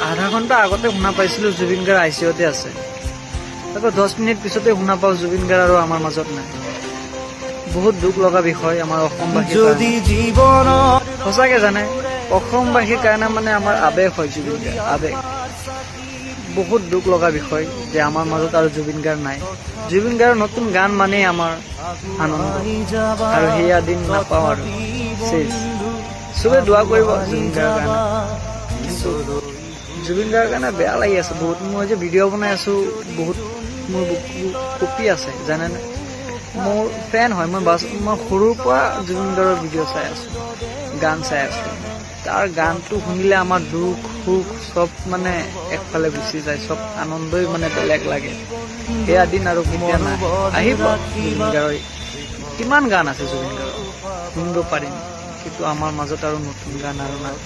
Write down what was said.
আধা ঘণ্টা আগতে শুনা পাইছিলোঁ জুবিন গাৰ্গ ICUতে আছে। আকৌ 10 মিনিট পিছতে শুনা পাওঁ জুবিন গাৰ্গ আৰু আমাৰ মাজত নাই। বহুত দুখ লগা বিষয় আমাৰ অসমবাসীৰ কাৰণে। সঁচাকে জানে অসমবাসীৰ কাৰণে মানে আমাৰ আৱেগ হয় জুবিন গাৰ্গ, আৱেগ। বহুত দুখ লগা বিষয় যে আমাৰ মাজত আৰু জুবিন গাৰ্গ নাই। জুবিন গাৰ্গৰ নতুন গান মানেই আমাৰ আনন্দ, আৰু সেয়া দিন নাপাওঁ আৰু চবে দোৱা কৰিব জুবিন গাৰ্গৰ কাৰণে। কিন্তু জুবিন গাৰ্গৰ কাৰণে বেয়া লাগি আছে বহুত। মই যে ভিডিঅ' বনাই আছো বহুত মোৰ বুকু কঁপি আছে জানেনে। মোৰ ফেন হয়, মই সৰুৰ পৰা জুবিন গাৰ্গৰ ভিডিঅ' চাই আছো, গান চাই আছো। তাৰ গানটো শুনিলে আমাৰ দুখ সুখ চব মানে একফালে গুচি যায়, চব আনন্দই মানে বেলেগ লাগে। সেয়া দিন আৰু কেতিয়া নাই। আহিব জুবিন গাৰ্গৰ, কিমান গান আছে জুবিন গাৰ্গৰ শুনিব পাৰিম, কিন্তু আমাৰ মাজত আৰু নতুন গান আৰু নাই।